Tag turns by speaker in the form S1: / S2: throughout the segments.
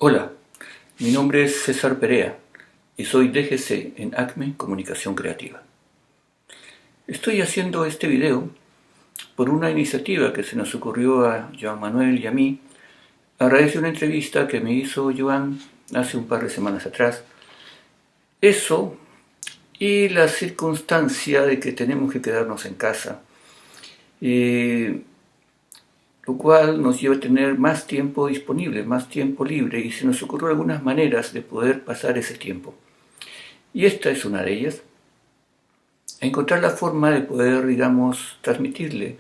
S1: Hola, mi nombre es César Perea y soy DGC en Acme Comunicación Creativa. Estoy haciendo este video por una iniciativa que se nos ocurrió a Joan Manuel y a mí a raíz de una entrevista que me hizo Joan hace un par de semanas atrás. Eso y la circunstancia de que tenemos que quedarnos en casa, lo cual nos lleva a tener más tiempo disponible, más tiempo libre, y se nos ocurrió algunas maneras de poder pasar ese tiempo. Y esta es una de ellas: encontrar la forma de poder, transmitirle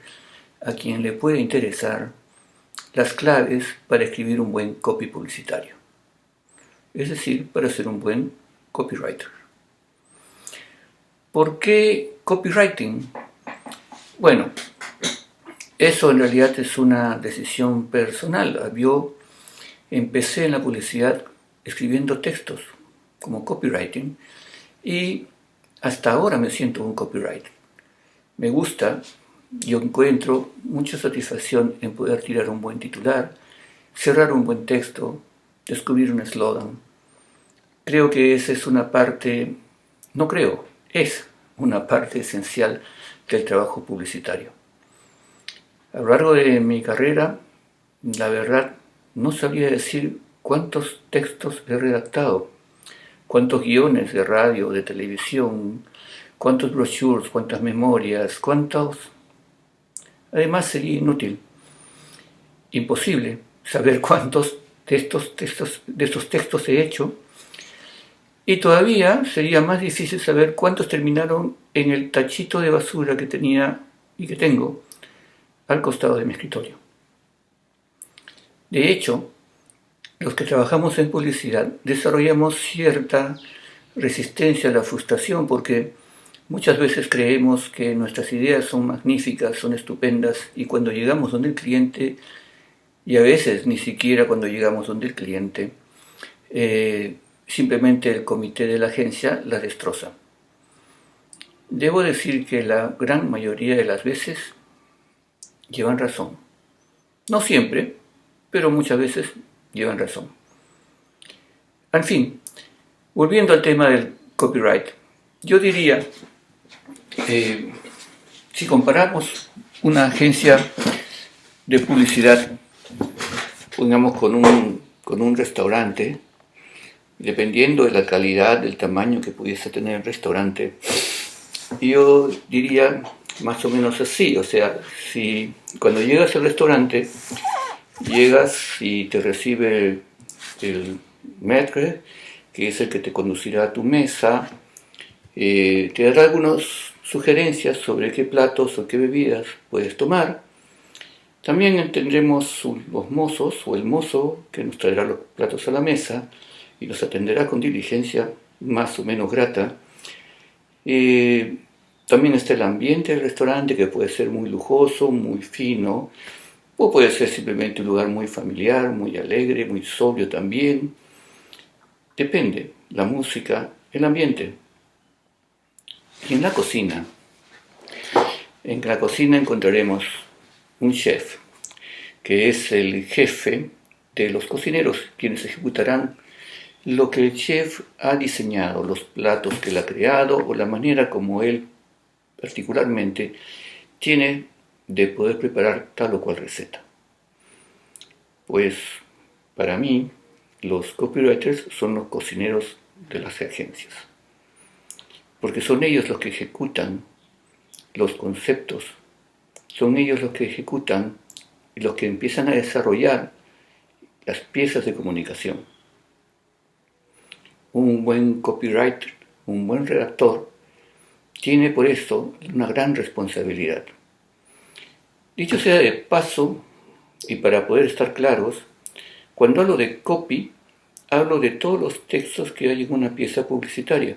S1: a quien le puede interesar las claves para escribir un buen copy publicitario. Es decir, para ser un buen copywriter. ¿Por qué copywriting? Bueno, eso en realidad es una decisión personal. Yo empecé en la publicidad escribiendo textos como copywriting y hasta ahora me siento un copywriter. Me gusta, yo encuentro mucha satisfacción en poder tirar un buen titular, cerrar un buen texto, descubrir un eslogan. Creo que esa es una parte, no creo, es una parte esencial del trabajo publicitario. A lo largo de mi carrera, la verdad, no sabría decir cuántos textos he redactado, cuántos guiones de radio, de televisión, cuántos brochures, cuántas memorias, cuántos. Además sería inútil, imposible saber cuántos de estos textos he hecho, y todavía sería más difícil saber cuántos terminaron en el tachito de basura que tenía y que tengo al costado de mi escritorio. De hecho, los que trabajamos en publicidad desarrollamos cierta resistencia a la frustración porque muchas veces creemos que nuestras ideas son magníficas, son estupendas, y cuando llegamos donde el cliente, y a veces ni siquiera cuando llegamos donde el cliente, simplemente el comité de la agencia las destroza. Debo decir que la gran mayoría de las veces llevan razón. No siempre, pero muchas veces llevan razón. En fin, volviendo al tema del copyright, yo diría, si comparamos una agencia de publicidad, pongamos con un restaurante, dependiendo de la calidad, del tamaño que pudiese tener el restaurante, yo diría más o menos así. O sea, si cuando llegas al restaurante, llegas y te recibe el maître, que es el que te conducirá a tu mesa, te dará algunas sugerencias sobre qué platos o qué bebidas puedes tomar. También tendremos los mozos o el mozo que nos traerá los platos a la mesa y nos atenderá con diligencia más o menos grata. También está el ambiente del restaurante, que puede ser muy lujoso, muy fino, o puede ser simplemente un lugar muy familiar, muy alegre, muy sobrio también. Depende, la música, el ambiente. Y en la cocina encontraremos un chef, que es el jefe de los cocineros, quienes ejecutarán lo que el chef ha diseñado, los platos que él ha creado o la manera como él particularmente tiene de poder preparar tal o cual receta. Pues para mí, los copywriters son los cocineros de las agencias, porque son ellos los que ejecutan los conceptos, son ellos los que ejecutan y los que empiezan a desarrollar las piezas de comunicación. Un buen copywriter, un buen redactor, tiene por eso una gran responsabilidad. Dicho sea de paso, y para poder estar claros, cuando hablo de copy, hablo de todos los textos que hay en una pieza publicitaria.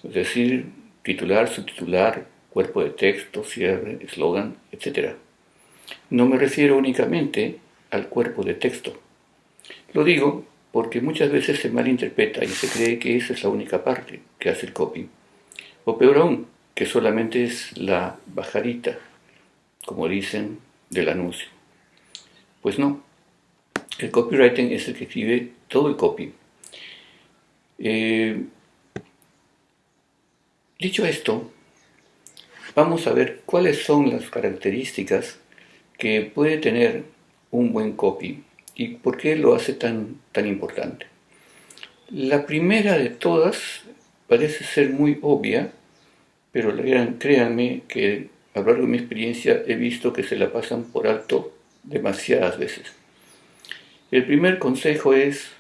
S1: Es decir, titular, subtitular, cuerpo de texto, cierre, eslogan, etc. No me refiero únicamente al cuerpo de texto. Lo digo porque muchas veces se malinterpreta y se cree que esa es la única parte que hace el copy. O peor aún, que solamente es la bajarita, como dicen, del anuncio. Pues no. El copywriting es el que escribe todo el copy. Dicho esto, vamos a ver cuáles son las características que puede tener un buen copy y por qué lo hace tan importante. La primera de todas parece ser muy obvia, pero créanme que a lo largo de mi experiencia he visto que se la pasan por alto demasiadas veces. El primer consejo es,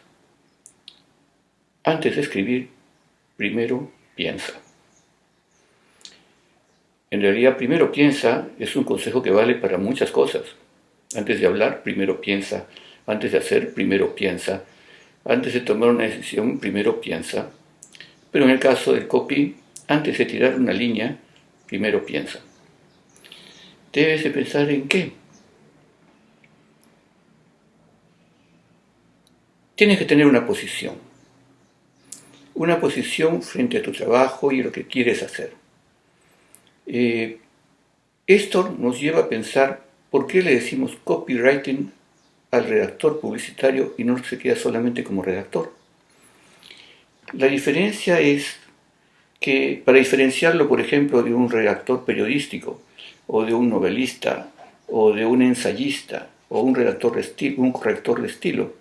S1: antes de escribir, primero piensa. En realidad, primero piensa es un consejo que vale para muchas cosas. Antes de hablar, primero piensa. Antes de hacer, primero piensa. Antes de tomar una decisión, primero piensa. Pero en el caso del copy, antes de tirar una línea, primero piensa. Debes de pensar en qué. Tienes que tener una posición. Una posición frente a tu trabajo y lo que quieres hacer. Esto nos lleva a pensar por qué le decimos copywriting al redactor publicitario y no se queda solamente como redactor. La diferencia es que, para diferenciarlo, por ejemplo, de un redactor periodístico, o de un novelista, o de un ensayista, o un corrector de estilo,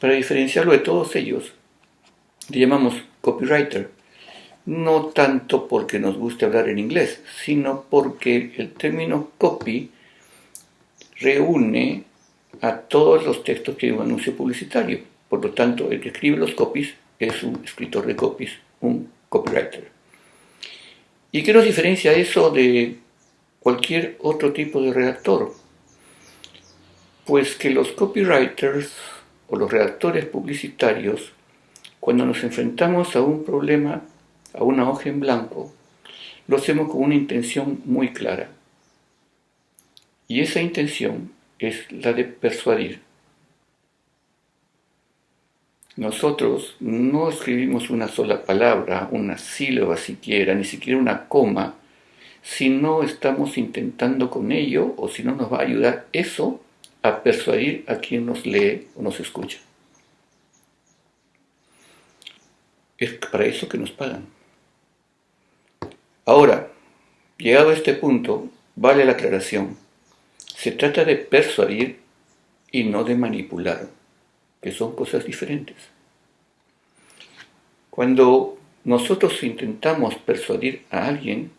S1: para diferenciarlo de todos ellos, le llamamos copywriter. No tanto porque nos guste hablar en inglés, sino porque el término copy reúne a todos los textos que hay en un anuncio publicitario. Por lo tanto, el que escribe los copies es un escritor de copies, un copywriter. ¿Y qué nos diferencia eso de cualquier otro tipo de redactor? Pues que los copywriters o los redactores publicitarios, cuando nos enfrentamos a un problema, a una hoja en blanco, lo hacemos con una intención muy clara. Y esa intención es la de persuadir. Nosotros no escribimos una sola palabra, una sílaba siquiera, ni siquiera una coma, si no estamos intentando con ello o si no nos va a ayudar eso a persuadir a quien nos lee o nos escucha. Es para eso que nos pagan. Ahora, llegado a este punto, vale la aclaración. Se trata de persuadir y no de manipular, que son cosas diferentes. Cuando nosotros intentamos persuadir a alguien,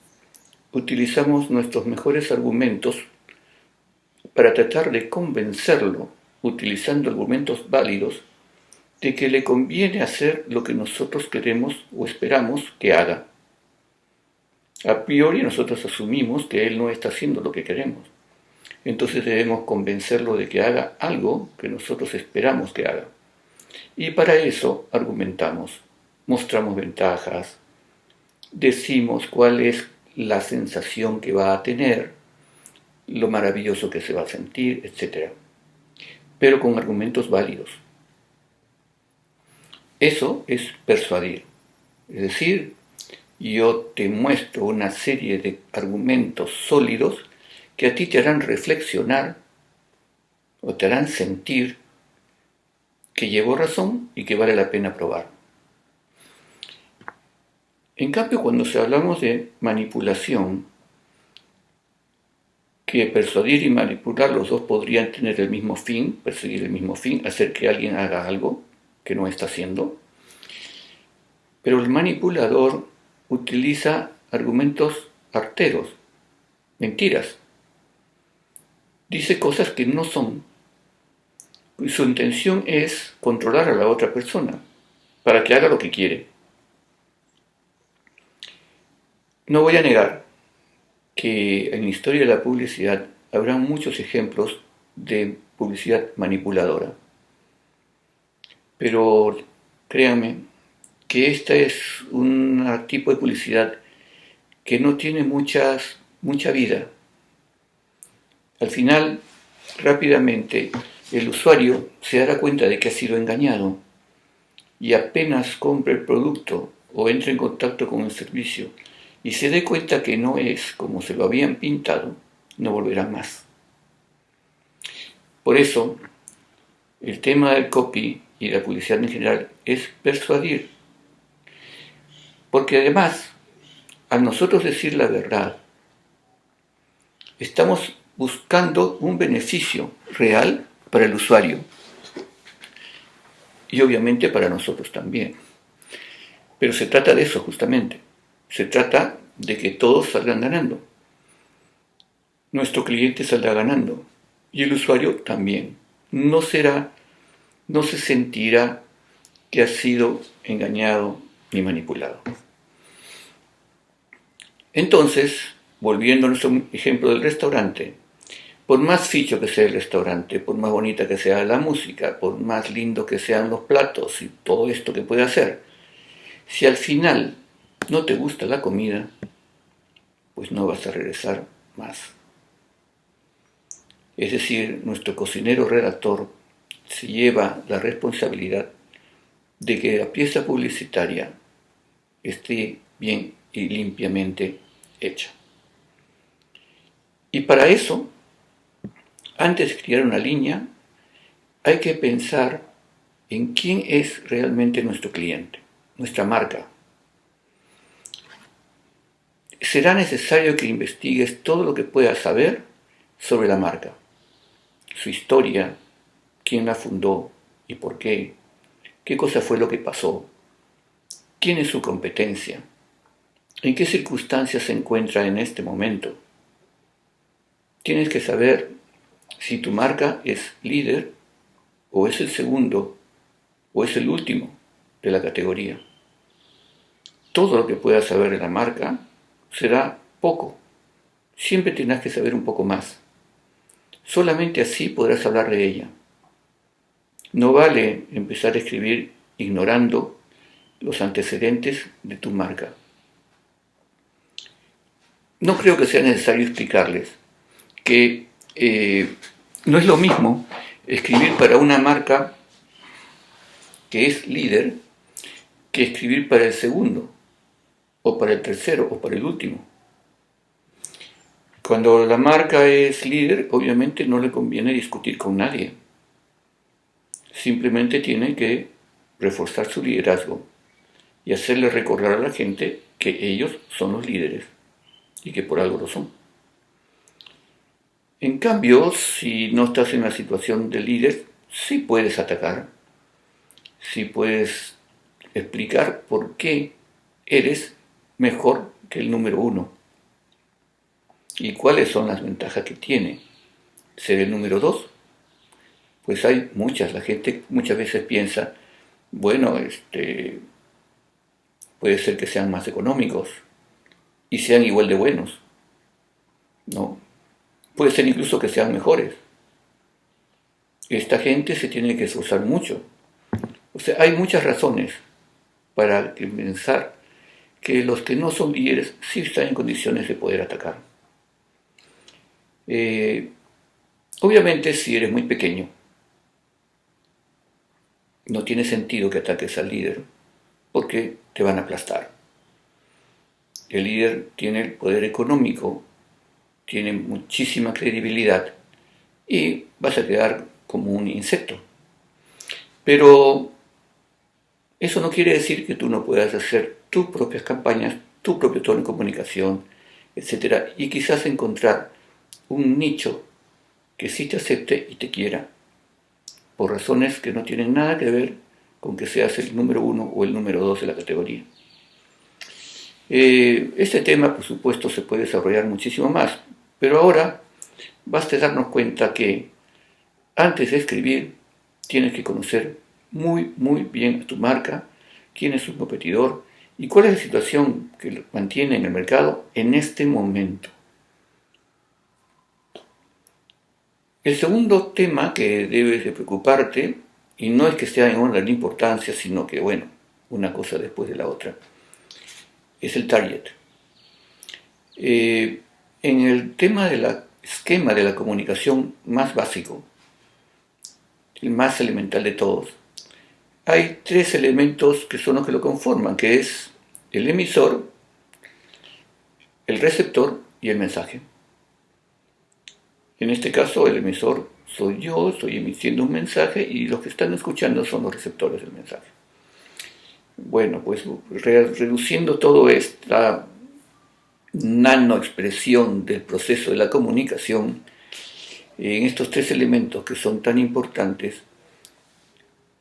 S1: utilizamos nuestros mejores argumentos para tratar de convencerlo, utilizando argumentos válidos, de que le conviene hacer lo que nosotros queremos o esperamos que haga. A priori nosotros asumimos que él no está haciendo lo que queremos. Entonces debemos convencerlo de que haga algo que nosotros esperamos que haga. Y para eso argumentamos, mostramos ventajas, decimos cuál es la sensación que va a tener, lo maravilloso que se va a sentir, etc. Pero con argumentos válidos. Eso es persuadir. Es decir, yo te muestro una serie de argumentos sólidos que a ti te harán reflexionar o te harán sentir que llevo razón y que vale la pena probar. En cambio, cuando hablamos de manipulación, que persuadir y manipular los dos podrían tener el mismo fin, perseguir el mismo fin, hacer que alguien haga algo que no está haciendo, pero el manipulador utiliza argumentos arteros, mentiras. Dice cosas que no son. Y su intención es controlar a la otra persona para que haga lo que quiere. No voy a negar que en la historia de la publicidad habrá muchos ejemplos de publicidad manipuladora. Pero créanme que esta es un tipo de publicidad que no tiene mucha vida. Al final, rápidamente, el usuario se dará cuenta de que ha sido engañado y apenas compre el producto o entre en contacto con el servicio y se dé cuenta que no es como se lo habían pintado, no volverá más. Por eso, El tema del copy y la publicidad en general es persuadir, porque además, al nosotros decir la verdad, estamos buscando un beneficio real para el usuario y obviamente para nosotros también. Pero se trata de eso justamente, se trata de que todos salgan ganando. Nuestro cliente saldrá ganando y el usuario también. No se sentirá que ha sido engañado ni manipulado. Entonces, volviendo a nuestro ejemplo del restaurante, por más ficho que sea el restaurante, por más bonita que sea la música, por más lindo que sean los platos y todo esto que puede hacer, si al final no te gusta la comida, pues no vas a regresar más. Es decir, nuestro cocinero redactor se lleva la responsabilidad de que la pieza publicitaria esté bien y limpiamente hecha. Y para eso, antes de crear una línea, hay que pensar en quién es realmente nuestro cliente, nuestra marca. Será necesario que investigues todo lo que puedas saber sobre la marca, su historia, quién la fundó y por qué cosa fue lo que pasó, quién es su competencia, en qué circunstancias se encuentra en este momento. Tienes que saber si tu marca es líder o es el segundo o es el último de la categoría. Todo lo que puedas saber de la marca será poco. Siempre tendrás que saber un poco más. Solamente así podrás hablar de ella. No vale empezar a escribir ignorando los antecedentes de tu marca. No creo que sea necesario explicarles que no es lo mismo escribir para una marca que es líder que escribir para el segundo, o para el tercero, o para el último. Cuando la marca es líder, obviamente no le conviene discutir con nadie. Simplemente tiene que reforzar su liderazgo y hacerle recordar a la gente que ellos son los líderes y que por algo lo son. En cambio, si no estás en la situación de líder, sí puedes atacar, sí puedes explicar por qué eres mejor que el número uno y cuáles son las ventajas que tiene ser el número dos. Pues hay muchas, la gente muchas veces piensa, bueno, puede ser que sean más económicos y sean igual de buenos, ¿no? Puede ser incluso que sean mejores. Esta gente se tiene que esforzar mucho. O sea, hay muchas razones para pensar que los que no son líderes sí están en condiciones de poder atacar. Obviamente, si eres muy pequeño, no tiene sentido que ataques al líder, porque te van a aplastar. El líder tiene el poder económico, tiene muchísima credibilidad y vas a quedar como un insecto. Pero eso no quiere decir que tú no puedas hacer tus propias campañas, tu propio tono de comunicación, etc. Y quizás encontrar un nicho que sí te acepte y te quiera, por razones que no tienen nada que ver con que seas el número uno o el número dos de la categoría. Este tema, por supuesto, se puede desarrollar muchísimo más, pero ahora basta darnos cuenta que antes de escribir tienes que conocer muy bien a tu marca, quién es su competidor y cuál es la situación que mantiene en el mercado en este momento. El segundo tema que debes de preocuparte, y no es que sea en orden de importancia, sino que, bueno, una cosa después de la otra, es el target. En el tema del esquema de la comunicación más básico, el más elemental de todos, hay tres elementos que son los que lo conforman, que es el emisor, el receptor y el mensaje. En este caso, el emisor soy yo, estoy emitiendo un mensaje y los que están escuchando son los receptores del mensaje. Bueno, pues reduciendo toda esta nanoexpresión del proceso de la comunicación en estos tres elementos que son tan importantes,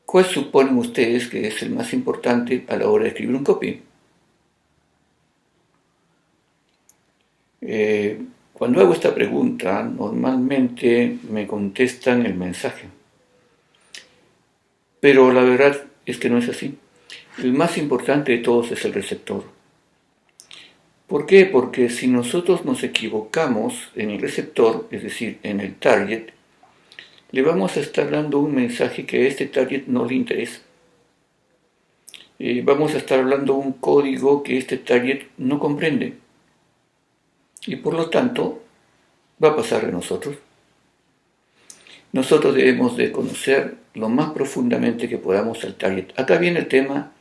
S1: ¿cuál suponen ustedes que es el más importante a la hora de escribir un copy? Cuando hago esta pregunta, normalmente me contestan el mensaje. Pero la verdad es que no es así. El más importante de todos es el receptor. ¿Por qué? Porque si nosotros nos equivocamos en el receptor, es decir, en el target, le vamos a estar dando un mensaje que a este target no le interesa. Vamos a estar hablando un código que este target no comprende. Y por lo tanto, va a pasar de nosotros. Nosotros debemos de conocer lo más profundamente que podamos al target. Acá viene el tema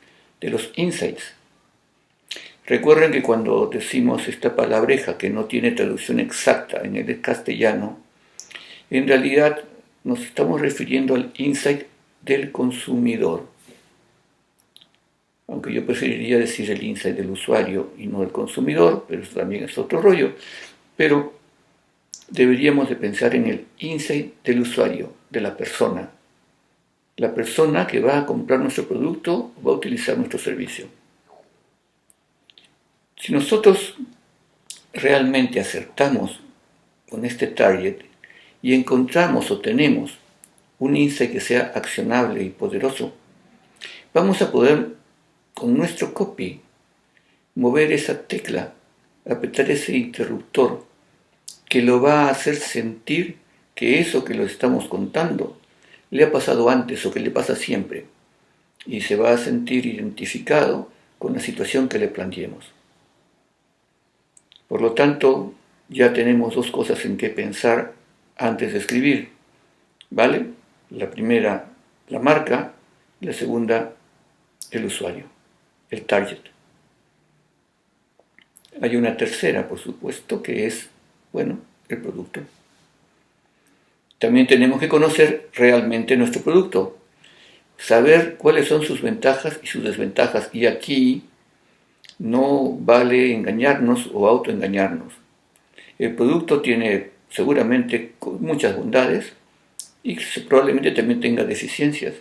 S1: de los insights. Recuerden que cuando decimos esta palabreja que no tiene traducción exacta en el castellano, en realidad nos estamos refiriendo al insight del consumidor. Aunque yo preferiría decir el insight del usuario y no del consumidor, pero eso también es otro rollo. Pero deberíamos de pensar en el insight del usuario, de la persona. La persona que va a comprar nuestro producto va a utilizar nuestro servicio. Si nosotros realmente acertamos con este target y encontramos o tenemos un insight que sea accionable y poderoso, vamos a poder con nuestro copy mover esa tecla, apretar ese interruptor que lo va a hacer sentir que eso que lo estamos contando le ha pasado antes o que le pasa siempre y se va a sentir identificado con la situación que le planteemos. Por lo tanto, ya tenemos dos cosas en que pensar antes de escribir, ¿vale? La primera, la marca, la segunda, el usuario, el target. Hay una tercera, por supuesto, que es, bueno, el producto. También tenemos que conocer realmente nuestro producto, saber cuáles son sus ventajas y sus desventajas. Y aquí no vale engañarnos o autoengañarnos. El producto tiene seguramente muchas bondades y probablemente también tenga deficiencias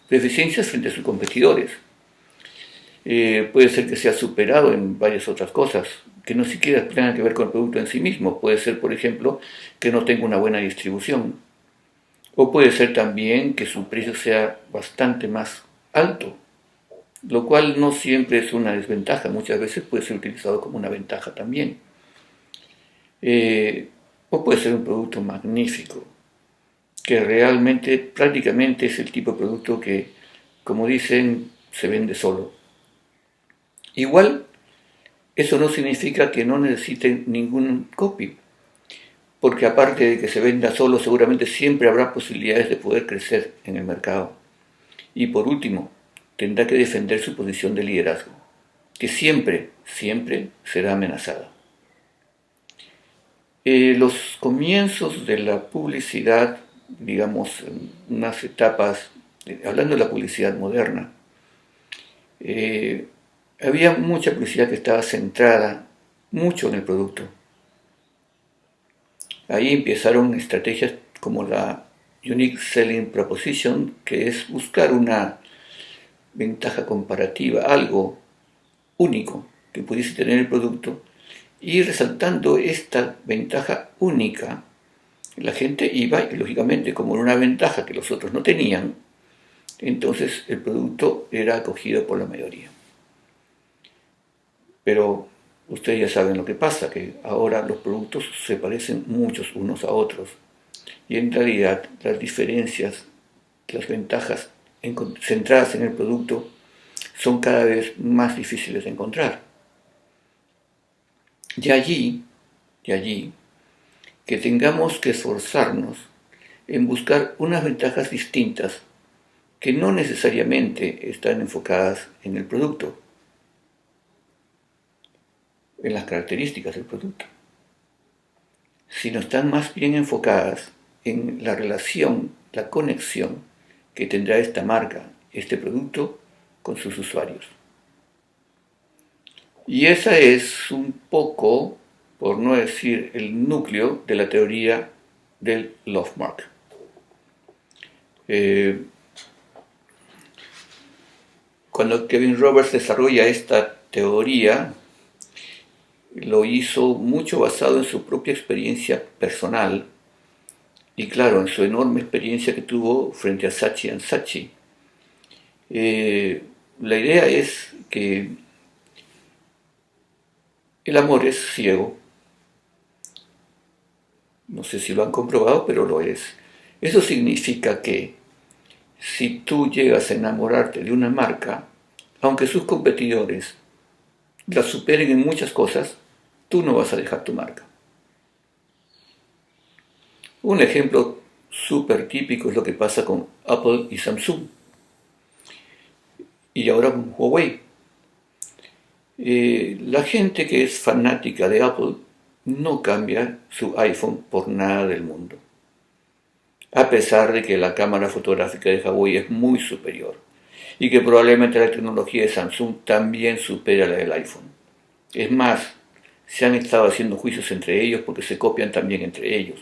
S1: frente a sus competidores. Puede ser que sea superado en varias otras cosas que no siquiera tengan que ver con el producto en sí mismo. Puede ser, por ejemplo, que no tenga una buena distribución. O puede ser también que su precio sea bastante más alto, lo cual no siempre es una desventaja, muchas veces puede ser utilizado como una ventaja también. O puede ser un producto magnífico, que realmente prácticamente es el tipo de producto que, como dicen, se vende solo. Igual, eso no significa que no necesite ningún copy, porque aparte de que se venda solo, seguramente siempre habrá posibilidades de poder crecer en el mercado. Y por último, tendrá que defender su posición de liderazgo, que siempre será amenazada. Los comienzos de la publicidad, digamos, unas etapas, hablando de la publicidad moderna, había mucha publicidad que estaba centrada mucho en el producto. Ahí empezaron estrategias como la Unique Selling Proposition, que es buscar una ventaja comparativa, algo único que pudiese tener el producto, y resaltando esta ventaja única, la gente iba y lógicamente como era una ventaja que los otros no tenían, entonces el producto era acogido por la mayoría. Pero ustedes ya saben lo que pasa, que ahora los productos se parecen muchos unos a otros y en realidad las diferencias, las ventajas centradas en el producto son cada vez más difíciles de encontrar. De allí que tengamos que esforzarnos en buscar unas ventajas distintas que no necesariamente están enfocadas en el producto, en las características del producto. sino están más bien enfocadas en la relación, la conexión que tendrá esta marca, este producto, con sus usuarios. Y esa es un poco, por no decir el núcleo, de la teoría del Love Mark. Cuando Kevin Roberts desarrolla esta teoría, lo hizo mucho basado en su propia experiencia personal y claro, en su enorme experiencia que tuvo frente a Saatchi & Saatchi. La idea es que el amor es ciego. No sé si lo han comprobado, pero lo es. Eso significa que si tú llegas a enamorarte de una marca, aunque sus competidores la superen en muchas cosas, tú no vas a dejar tu marca. Un ejemplo súper típico es lo que pasa con Apple y Samsung. Y ahora con Huawei. La gente que es fanática de Apple no cambia su iPhone por nada del mundo. A pesar de que la cámara fotográfica de Huawei es muy superior. Y que probablemente la tecnología de Samsung también supera la del iPhone. Es más, se han estado haciendo juicios entre ellos porque se copian también entre ellos.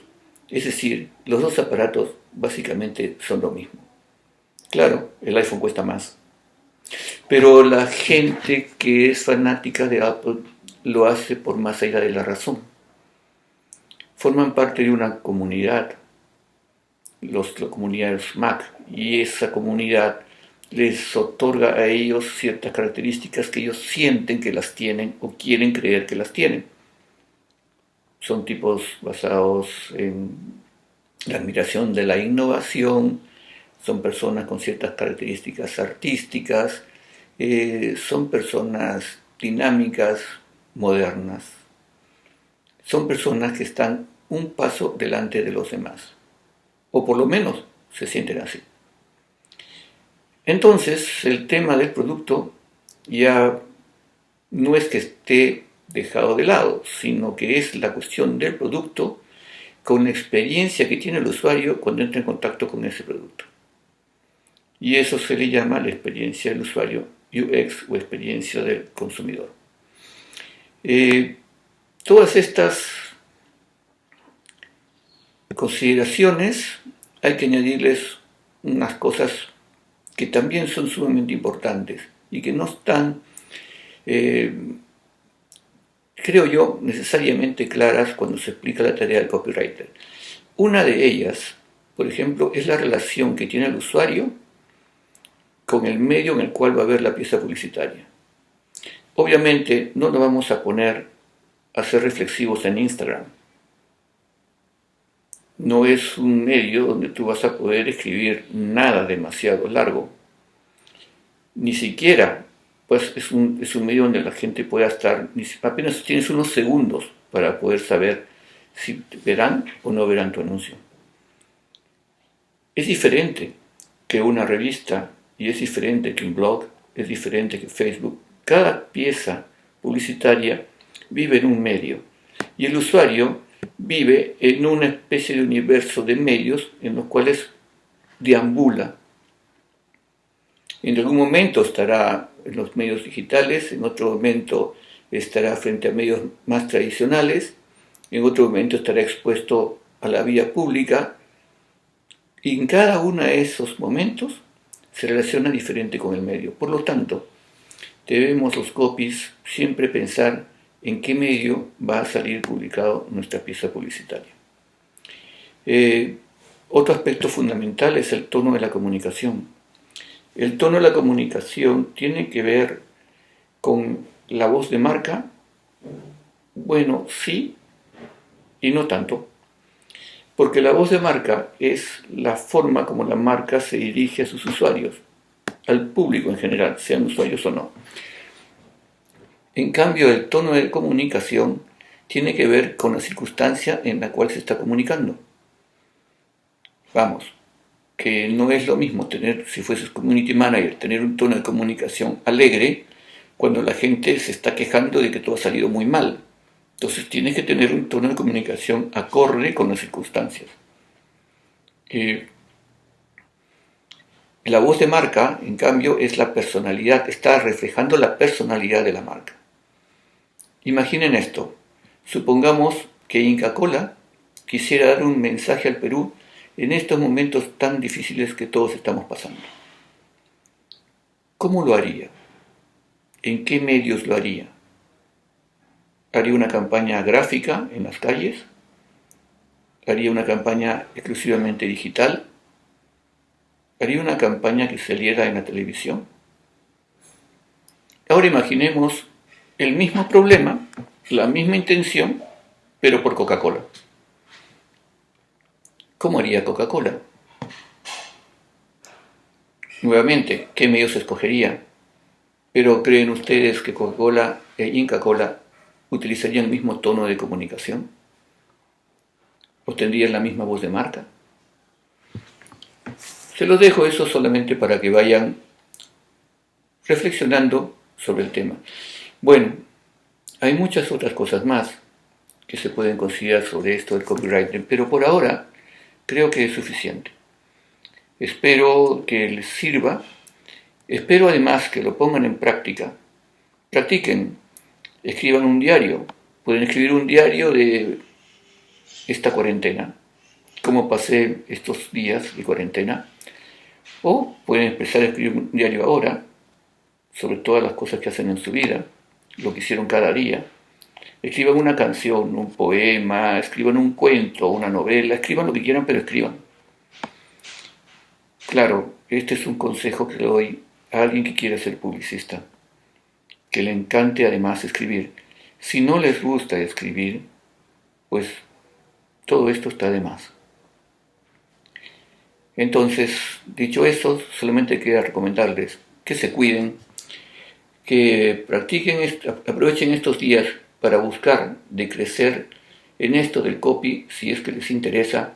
S1: Es decir, los dos aparatos básicamente son lo mismo. Claro, el iPhone cuesta más. Pero la gente que es fanática de Apple lo hace por más allá de la razón. Forman parte de una comunidad, la comunidad de los Mac, y esa comunidad les otorga a ellos ciertas características que ellos sienten que las tienen o quieren creer que las tienen. Son tipos basados en la admiración de la innovación, son personas con ciertas características artísticas, son personas dinámicas, modernas. Son personas que están un paso delante de los demás, o por lo menos se sienten así. Entonces, el tema del producto ya no es que esté dejado de lado, sino que es la cuestión del producto con la experiencia que tiene el usuario cuando entra en contacto con ese producto. Y eso se le llama la experiencia del usuario, UX o experiencia del consumidor. Todas estas consideraciones hay que añadirles unas cosas que también son sumamente importantes y que no están, creo yo, necesariamente claras cuando se explica la tarea del copywriter. Una de ellas, por ejemplo, es la relación que tiene el usuario con el medio en el cual va a ver la pieza publicitaria. Obviamente no lo vamos a poner a ser reflexivos en Instagram. No es un medio donde tú vas a poder escribir nada demasiado largo. Ni siquiera, pues es un medio donde la gente pueda estar, apenas tienes unos segundos para poder saber si verán o no verán tu anuncio. Es diferente que una revista y es diferente que un blog, es diferente que Facebook. Cada pieza publicitaria vive en un medio y el usuario vive en una especie de universo de medios en los cuales deambula. En algún momento estará en los medios digitales, en otro momento estará frente a medios más tradicionales, en otro momento estará expuesto a la vía pública y en cada uno de esos momentos se relaciona diferente con el medio. Por lo tanto, debemos los copies siempre pensar en qué medio va a salir publicado nuestra pieza publicitaria. Otro aspecto fundamental es el tono de la comunicación. El tono de la comunicación tiene que ver con la voz de marca. Bueno, sí y no tanto. Porque la voz de marca es la forma como la marca se dirige a sus usuarios, al público en general, sean usuarios o no. En cambio, el tono de comunicación tiene que ver con la circunstancia en la cual se está comunicando. Vamos, que no es lo mismo tener, si fueses community manager, tener un tono de comunicación alegre cuando la gente se está quejando de que todo ha salido muy mal. Entonces tienes que tener un tono de comunicación acorde con las circunstancias. La voz de marca, en cambio, es la personalidad, está reflejando la personalidad de la marca. Imaginen esto, supongamos que Inca Kola quisiera dar un mensaje al Perú en estos momentos tan difíciles que todos estamos pasando. ¿Cómo lo haría? ¿En qué medios lo haría? ¿Haría una campaña gráfica en las calles? ¿Haría una campaña exclusivamente digital? ¿Haría una campaña que saliera en la televisión? Ahora imaginemos el mismo problema, la misma intención, pero por Coca-Cola. ¿Cómo haría Coca-Cola? Nuevamente, ¿qué medios escogería? ¿Pero creen ustedes que Coca-Cola e Inca Kola utilizarían el mismo tono de comunicación? ¿O tendrían la misma voz de marca? Se los dejo eso solamente para que vayan reflexionando sobre el tema. Bueno, hay muchas otras cosas más que se pueden considerar sobre esto del copywriting, pero por ahora creo que es suficiente. Espero que les sirva, espero además que lo pongan en práctica. Practiquen, escriban un diario, pueden escribir un diario de esta cuarentena, cómo pasé estos días de cuarentena, o pueden empezar a escribir un diario ahora, sobre todas las cosas que hacen en su vida, lo que hicieron cada día. Escriban una canción, un poema, escriban un cuento, una novela, escriban lo que quieran, pero escriban. Claro, este es un consejo que le doy a alguien que quiere ser publicista, que le encante además escribir. Si no les gusta escribir, pues todo esto está de más. Entonces, dicho eso, solamente queda recomendarles que se cuiden, que practiquen, aprovechen estos días para buscar de crecer en esto del copy, si es que les interesa.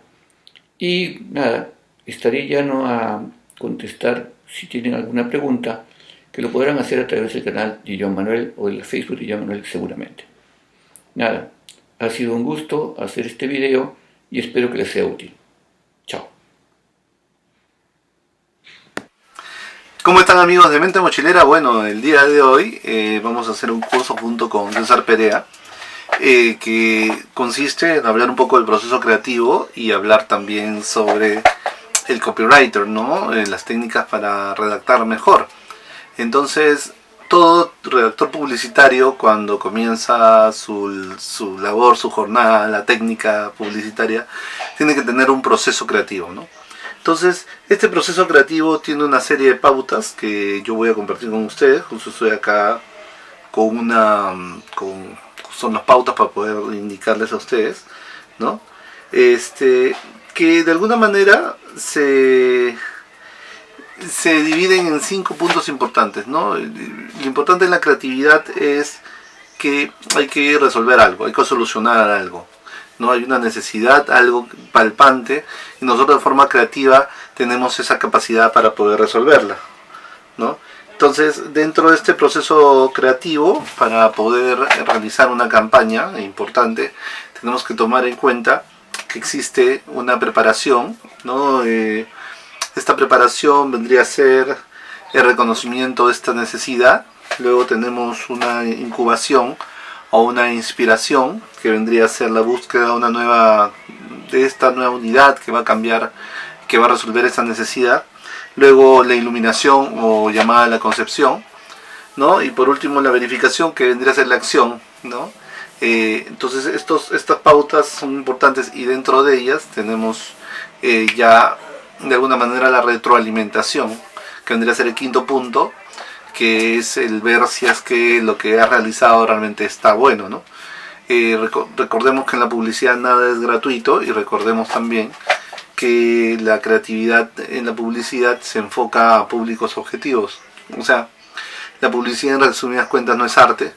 S1: Y nada, estaré llano a contestar si tienen alguna pregunta, que lo podrán hacer a través del canal de Joan Manuel o del Facebook de Joan Manuel seguramente. Nada, ha sido un gusto hacer este video y espero que les sea útil. Chao.
S2: ¿Cómo están, amigos de Mente Mochilera? Bueno, el día de hoy vamos a hacer un curso junto con César Perea, que consiste en hablar un poco del proceso creativo y hablar también sobre el copywriter, ¿no? Las técnicas para redactar mejor. Entonces, todo redactor publicitario, cuando comienza su labor, su jornada, la técnica publicitaria, tiene que tener un proceso creativo, ¿no? Entonces, este proceso creativo tiene una serie de pautas que yo voy a compartir con ustedes. Justo estoy acá son las pautas para poder indicarles a ustedes, ¿no? Que de alguna manera se dividen en 5 puntos importantes, ¿no? Lo importante en la creatividad es que hay que resolver algo, hay que solucionar algo, ¿no? Hay una necesidad, algo palpante, y nosotros de forma creativa tenemos esa capacidad para poder resolverla, ¿no? Entonces, dentro de este proceso creativo, para poder realizar una campaña importante, tenemos que tomar en cuenta que existe una preparación, ¿no? Esta preparación vendría a ser el reconocimiento de esta necesidad. Luego tenemos una incubación o una inspiración, que vendría a ser la búsqueda de esta nueva unidad que va a cambiar, que va a resolver esa necesidad. Luego la iluminación, o llamada la concepción, ¿no? Y por último la verificación, que vendría a ser la acción, ¿no? Entonces estas pautas son importantes, y dentro de ellas tenemos ya de alguna manera la retroalimentación, que vendría a ser el quinto punto, que es el ver si es que lo que has realizado realmente está bueno, ¿no? Recordemos que en la publicidad nada es gratuito, y recordemos también que la creatividad en la publicidad se enfoca a públicos objetivos. O sea, la publicidad, en resumidas cuentas, no es arte,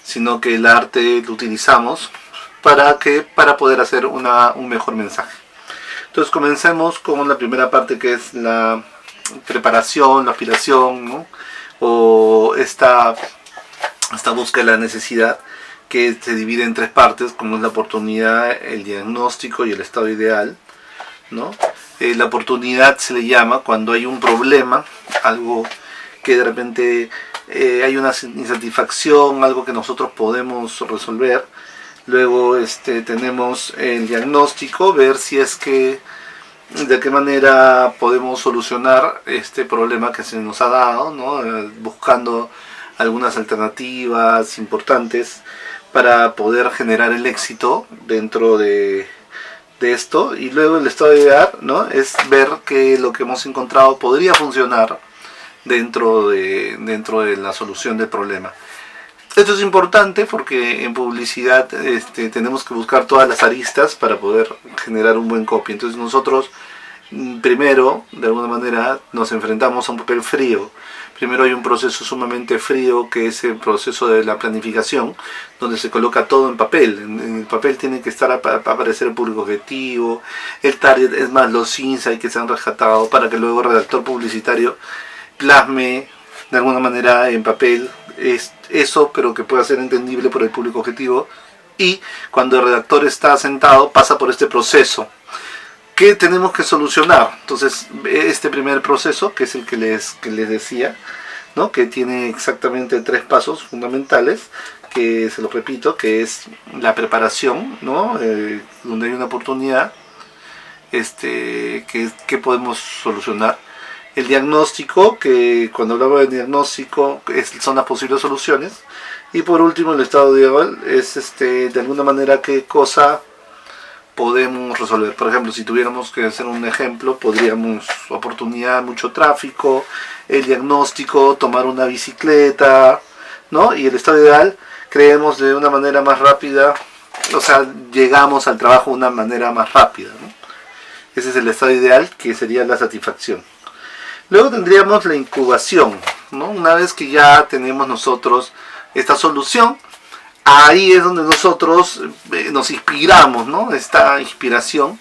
S2: sino que el arte lo utilizamos para poder hacer un mejor mensaje. Entonces comencemos con la primera parte, que es la preparación, la aspiración, ¿no? O esta búsqueda de la necesidad, que se divide en tres partes, como es la oportunidad, el diagnóstico y el estado ideal, ¿no? La oportunidad se le llama cuando hay un problema, algo que de repente hay una insatisfacción, algo que nosotros podemos resolver. Luego tenemos el diagnóstico, ver si es que de qué manera podemos solucionar este problema que se nos ha dado, ¿no? Buscando algunas alternativas importantes para poder generar el éxito dentro de esto. Y luego el estado ideal, ¿no? Es ver que lo que hemos encontrado podría funcionar dentro de la solución del problema. Esto es importante porque en publicidad tenemos que buscar todas las aristas para poder generar un buen copy. Entonces nosotros primero, de alguna manera, nos enfrentamos a un papel frío. Primero hay un proceso sumamente frío que es el proceso de la planificación, donde se coloca todo en papel. En el papel tiene que estar para aparecer el público objetivo, el target, es más, los insights que se han rescatado para que luego el redactor publicitario plasme de alguna manera en papel eso, pero que pueda ser entendible por el público objetivo. Y cuando el redactor está sentado, pasa por este proceso que tenemos que solucionar. Entonces, este primer proceso, que es el que les decía, ¿no? Que tiene exactamente 3 pasos fundamentales, que se los repito, que es la preparación, ¿no? Donde hay una oportunidad, que podemos solucionar. El diagnóstico, que cuando hablaba de diagnóstico son las posibles soluciones. Y por último el estado ideal es de alguna manera qué cosa podemos resolver. Por ejemplo, si tuviéramos que hacer un ejemplo, podríamos oportunidad, mucho tráfico, el diagnóstico, tomar una bicicleta, ¿no? Y el estado ideal, creemos de una manera más rápida, o sea, llegamos al trabajo de una manera más rápida, ¿no? Ese es el estado ideal, que sería la satisfacción. Luego tendríamos la incubación, ¿no? Una vez que ya tenemos nosotros esta solución, ahí es donde nosotros nos inspiramos, ¿no? Esta inspiración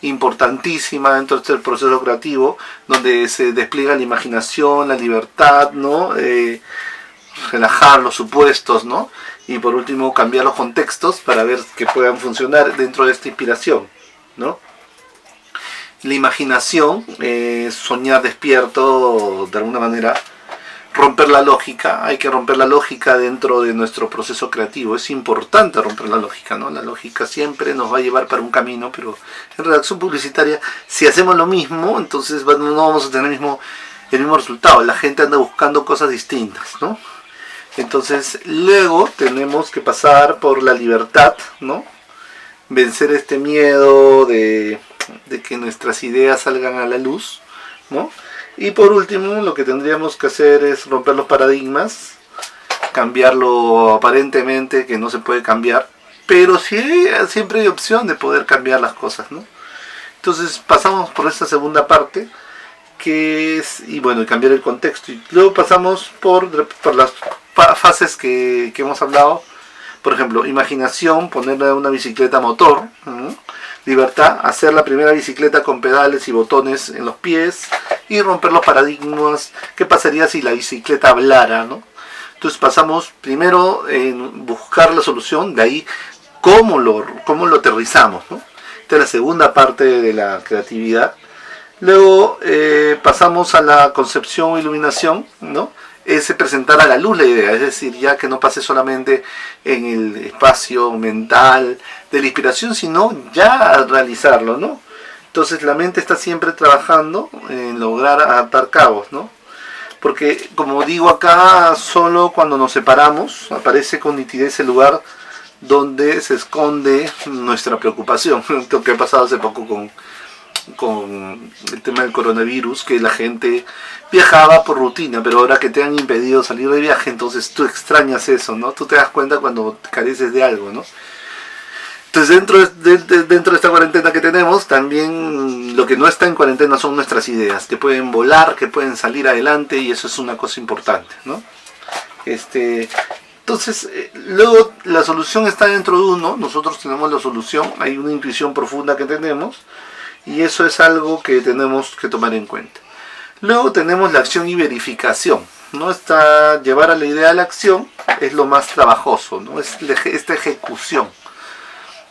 S2: importantísima dentro de este proceso creativo, donde se despliega la imaginación, la libertad, ¿no? Relajar los supuestos, ¿no? Y por último cambiar los contextos para ver que puedan funcionar dentro de esta inspiración, ¿no? La imaginación, soñar despierto, de alguna manera, romper la lógica. Hay que romper la lógica dentro de nuestro proceso creativo. Es importante romper la lógica, ¿no? La lógica siempre nos va a llevar para un camino, pero en redacción publicitaria, si hacemos lo mismo, entonces no vamos a tener el mismo resultado. La gente anda buscando cosas distintas, ¿no? Entonces, luego tenemos que pasar por la libertad, ¿no? Vencer este miedo de que nuestras ideas salgan a la luz, ¿no? Y por último, lo que tendríamos que hacer es romper los paradigmas, cambiar lo aparentemente que no se puede cambiar, pero sí, siempre hay opción de poder cambiar las cosas, ¿no? Entonces pasamos por esta segunda parte, que es, y bueno, cambiar el contexto, y luego pasamos por las fases que hemos hablado. Por ejemplo, imaginación, ponerle una bicicleta a motor, ¿no? Libertad, hacer la primera bicicleta con pedales y botones en los pies y romper los paradigmas. ¿Qué pasaría si la bicicleta hablara, ¿no? Entonces pasamos primero en buscar la solución, de ahí cómo lo aterrizamos, ¿no? Esta es la segunda parte de la creatividad. Luego pasamos a la concepción o iluminación, ¿no? Es presentar a la luz la idea, es decir, ya que no pase solamente en el espacio mental de la inspiración, sino ya realizarlo, ¿no? Entonces la mente está siempre trabajando en lograr atar cabos, ¿no? Porque, como digo acá, solo cuando nos separamos aparece con nitidez el lugar donde se esconde nuestra preocupación. Lo que ha pasado hace poco con el tema del coronavirus, que la gente viajaba por rutina, pero ahora que te han impedido salir de viaje, entonces tú extrañas eso, ¿no? Tú te das cuenta cuando careces de algo, ¿no? Entonces dentro de esta cuarentena que tenemos, también lo que no está en cuarentena son nuestras ideas, que pueden volar, que pueden salir adelante, y eso es una cosa importante, ¿no? Entonces, luego la solución está dentro de uno, nosotros tenemos la solución, hay una intuición profunda que tenemos, y eso es algo que tenemos que tomar en cuenta. Luego tenemos la acción y verificación, ¿no? Llevar a la idea a la acción es lo más trabajoso, ¿no? Es esta ejecución.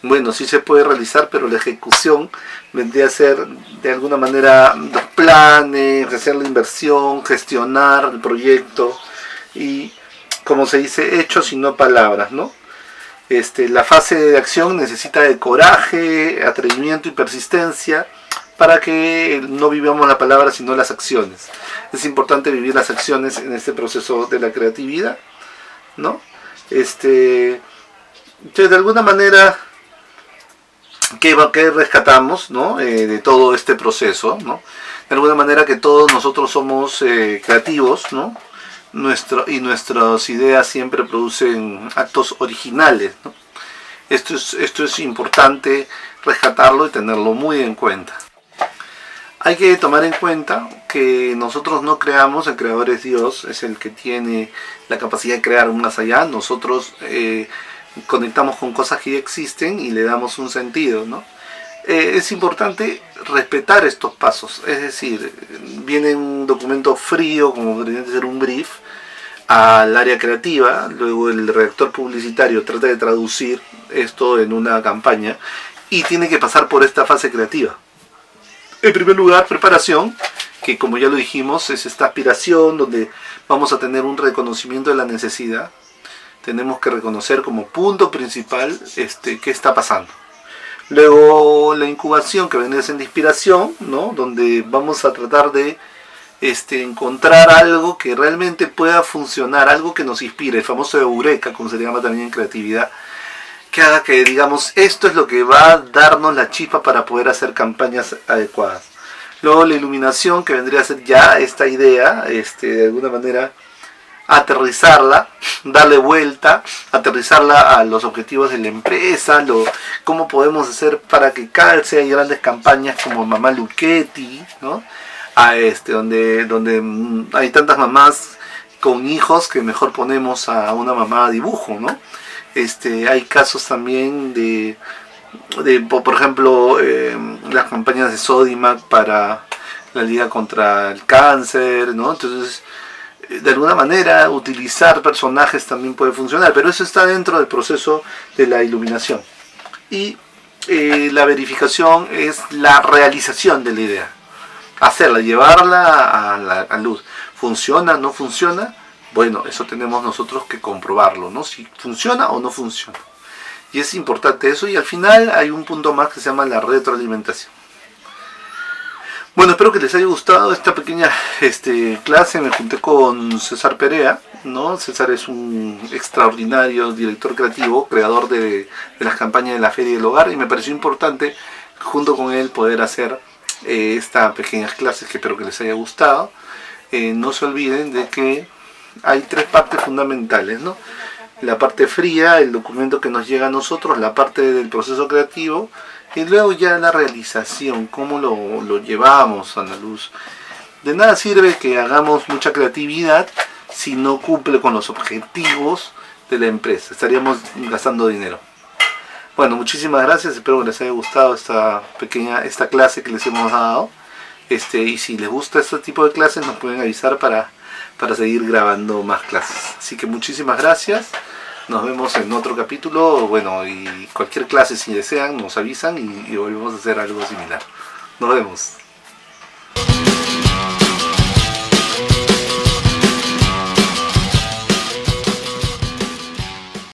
S2: Bueno, sí se puede realizar, pero la ejecución vendría a ser de alguna manera los planes, hacer la inversión, gestionar el proyecto y, como se dice, hechos y no palabras, ¿no? La fase de acción necesita de coraje, atrevimiento y persistencia para que no vivamos la palabra sino las acciones. Es importante vivir las acciones en este proceso de la creatividad, ¿no? Entonces, de alguna manera, ¿qué rescatamos, ¿no? De todo este proceso, ¿no? De alguna manera que todos nosotros somos creativos, ¿no? Y nuestras ideas siempre producen actos originales, ¿no? Esto es importante rescatarlo y tenerlo muy en cuenta. Hay que tomar en cuenta que nosotros no creamos, el creador es Dios, es el que tiene la capacidad de crear un más allá. Nosotros conectamos con cosas que ya existen y le damos un sentido, ¿no? Es importante respetar estos pasos, es decir, viene un documento frío, como podría ser un brief, al área creativa, luego el redactor publicitario trata de traducir esto en una campaña y tiene que pasar por esta fase creativa. En primer lugar, preparación, que como ya lo dijimos, es esta aspiración donde vamos a tener un reconocimiento de la necesidad. Tenemos que reconocer como punto principal qué está pasando. Luego la incubación, que vendría siendo inspiración, ¿no? Donde vamos a tratar de encontrar algo que realmente pueda funcionar, algo que nos inspire, el famoso eureka, como se le llama también en creatividad, que haga que digamos esto es lo que va a darnos la chispa para poder hacer campañas adecuadas. Luego la iluminación, que vendría a ser ya esta idea, de alguna manera aterrizarla, darle vuelta, aterrizarla a los objetivos de la empresa, cómo podemos hacer para que calce. Hay grandes campañas como Mamá Luchetti, ¿no? Donde hay tantas mamás con hijos que mejor ponemos a una mamá a dibujo, ¿no? Hay casos también por ejemplo, las campañas de Sodimac para la liga contra el cáncer, ¿no? Entonces, de alguna manera, utilizar personajes también puede funcionar, pero eso está dentro del proceso de la iluminación. Y la verificación es la realización de la idea. Hacerla, llevarla a la luz. ¿Funciona? ¿No funciona? Bueno, eso tenemos nosotros que comprobarlo, ¿no? Si funciona o no funciona. Y es importante eso. Y al final hay un punto más que se llama la retroalimentación. Bueno, espero que les haya gustado esta pequeña clase. Me junté con César Perea, ¿no? César es un extraordinario director creativo, creador de las campañas de la Feria del Hogar. Y me pareció importante, junto con él, poder hacer estas pequeñas clases que espero que les haya gustado. No se olviden de que hay tres partes fundamentales, ¿no? La parte fría, el documento que nos llega a nosotros, la parte del proceso creativo y luego ya la realización, cómo lo llevamos a la luz. De nada sirve que hagamos mucha creatividad si no cumple con los objetivos de la empresa. Estaríamos gastando dinero. Bueno, muchísimas gracias, espero que les haya gustado esta clase que les hemos dado. Y si les gusta este tipo de clases nos pueden avisar para seguir grabando más clases. Así que muchísimas gracias. Nos vemos en otro capítulo. Bueno, y cualquier clase si desean nos avisan y volvemos a hacer algo similar. Nos vemos.